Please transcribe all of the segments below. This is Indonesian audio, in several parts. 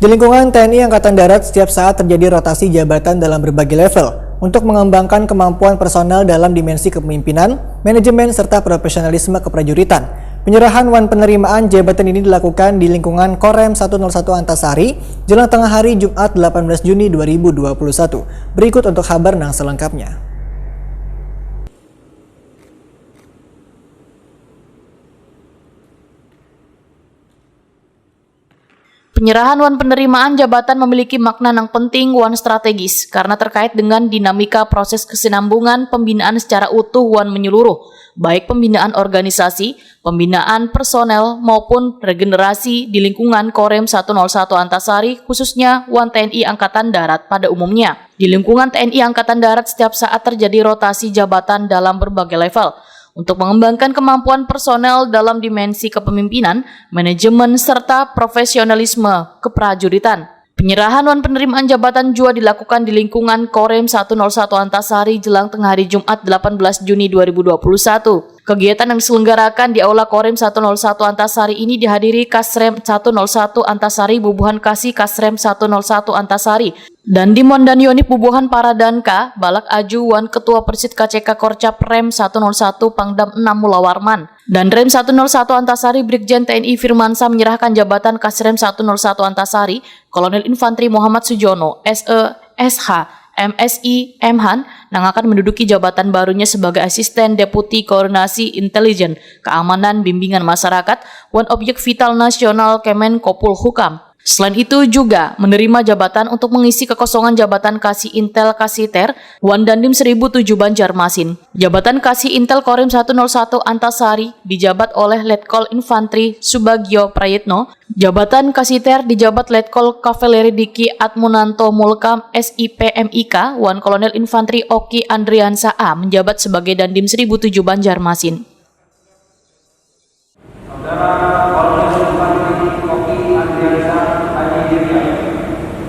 Di lingkungan TNI Angkatan Darat, setiap saat terjadi rotasi jabatan dalam berbagai level untuk mengembangkan kemampuan personel dalam dimensi kepemimpinan, manajemen, serta profesionalisme keprajuritan. Penyerahan wan penerimaan jabatan ini dilakukan di lingkungan Korem 101 Antasari, jelang tengah hari Jumat 18 Juni 2021. Berikut untuk kabar yang selengkapnya. Penyerahan wan penerimaan jabatan memiliki makna yang penting wan strategis karena terkait dengan dinamika proses kesinambungan pembinaan secara utuh wan menyeluruh, baik pembinaan organisasi, pembinaan personel maupun regenerasi di lingkungan Korem 101 Antasari, khususnya wan TNI Angkatan Darat pada umumnya. Di lingkungan TNI Angkatan Darat setiap saat terjadi rotasi jabatan dalam berbagai level untuk mengembangkan kemampuan personel dalam dimensi kepemimpinan, manajemen, serta profesionalisme keprajuritan. Penyerahan wan penerimaan jabatan juga dilakukan di lingkungan Korem 101 Antasari jelang tengah hari Jumat 18 Juni 2021. Kegiatan yang diselenggarakan di Aula Korem 101 Antasari ini dihadiri Kasrem 101 Antasari Bubuhan Kasih Kasrem 101 Antasari dan Dimon dan Yonip Bubuhan Paradanka Balak Ajuwan Ketua Persit KCK Korcap Rem 101 Pangdam 6 Mulawarman dan Rem 101 Antasari Brigjen TNI Firmansa menyerahkan jabatan Kasrem 101 Antasari Kolonel Infantri Muhammad Sujono SE SH MSI Mhan yang akan menduduki jabatan barunya sebagai Asisten Deputi Koordinasi Intelijen Keamanan Bimbingan Masyarakat Wan Objek Vital Nasional Kemenkopul Hukam. Selain itu juga menerima jabatan untuk mengisi kekosongan jabatan Kasih Intel Kasiter Wan Dandim 1007 Banjarmasin. Jabatan Kasih Intel Korem 101 Antasari dijabat oleh Letkol Infantri Subagio Prayitno. Jabatan Kasiter dijabat Letkol Kavaleri Diki Atmunanto Mulkam SIP MIK Wan Kolonel Infantri Oki Andriansa A menjabat sebagai Dandim 1007 Banjarmasin.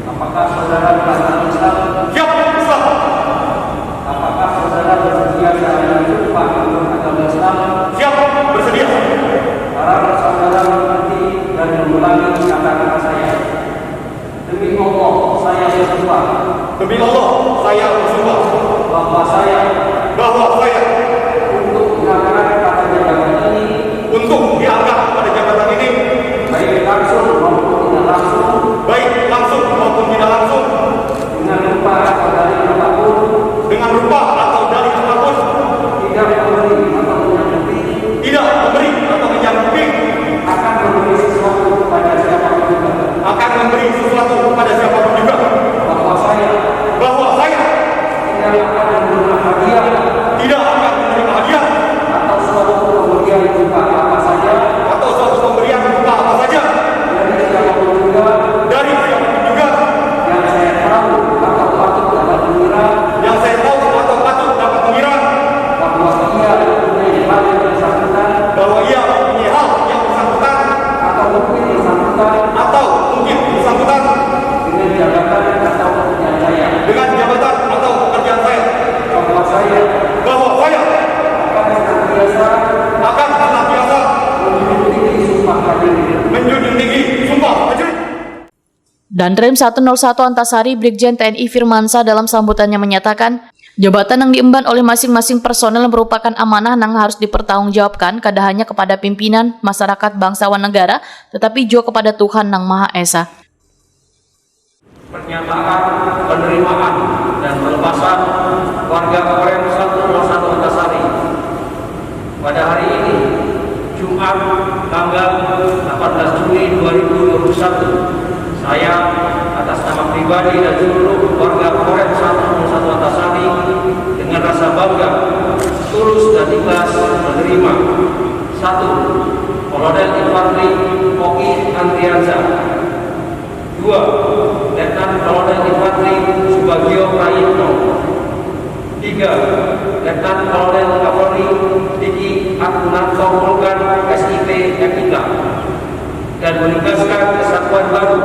Apakah saudara beragama Islam? Siap, Islam. Apakah saudara bersedia saya bersumpah untuk agama Islam? Siap, bersedia. Harap saudara mengerti dan mengulangi kata-kata saya. Demi Allah, saya bersumpah. Demi Allah, saya bersumpah. Bahwa saya untuk diangkat pada jabatan ini. Untuk diangkat pada jabatan ini. Baik langsung maupun tidak langsung. Baik langsung maupun tidak langsung, dengan rupa atau dari apapun, tidak memberi atau menyakiti, akan memberi sesuatu kepada siapapun juga, bahwa saya tidak akan menerima hadiah, atau suatu pemberian berupa apa saja, dari siapapun juga, yang saya tahu atau patut dapat mengira, bahwa ia mempunyai hal yang bersangkutan, atau mungkin bersangkutan dengan jabatan atau pekerjaan saya, bahwa saya akan senantiasa menjunjung tinggi sumpah prajurit. Dan Rem 101 Antasari Brigjen TNI Firmansa dalam sambutannya menyatakan, jabatan yang diemban oleh masing-masing personel merupakan amanah yang harus dipertanggungjawabkan kada hanya kepada pimpinan, masyarakat, bangsawan negara, tetapi juga kepada Tuhan yang Maha Esa. Pernyataan penerimaan dan pelepasan warga Korem 101 Antasari pada hari ini, Jumat tanggal 18 Juni 2021. Saya atas nama pribadi dan seluruh warga Korem 101 Antasari dengan rasa bangga, tulus dan ikhlas menerima 1. Kolonel Infantri Oki Andriansa, 2. Letnan Kolonel Infantri Subagio Prayitno, 3. Letnan Kolonel Kavaleri Diki Atmunanto Mulkam SIP MIK, dan menugaskan kesatuan baru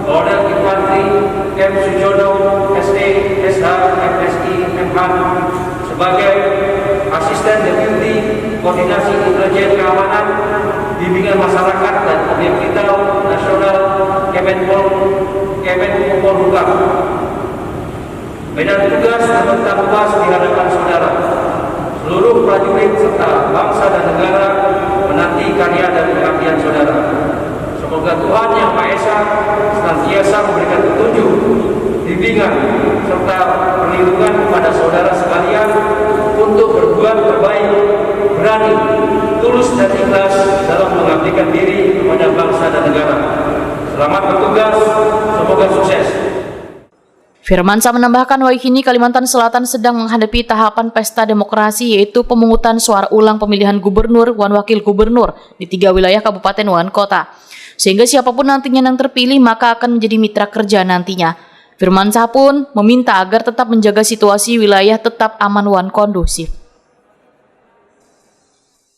Kolonel Infantri M. Sujono SE SH MSI MH sebagai Asisten Deputi Koordinasi Intelijen Keamanan bimbingan masyarakat dan objek vital nasional Kemenpolhukam. Medan tugas membentang luas di hadapan saudara. Seluruh prajurit serta bangsa dan negara menanti karya dan pengabdian saudara. Semoga Tuhan Yang Maha Esa senantiasa memberikan petunjuk, bimbingan, serta perlindungan kepada saudara sekalian untuk berbuat terbaik, berani, tulus dan ikhlas dalam mengabdikan diri kepada bangsa dan negara. Selamat bertugas, semoga sukses. Firmansyah menambahkan Waikini Kalimantan Selatan sedang menghadapi tahapan pesta demokrasi yaitu pemungutan suara ulang pemilihan gubernur dan wakil gubernur di 3 wilayah kabupaten dan kota. Sehingga siapapun nantinya yang terpilih maka akan menjadi mitra kerja nantinya. Firmansyah pun meminta agar tetap menjaga situasi wilayah tetap aman dan kondusif.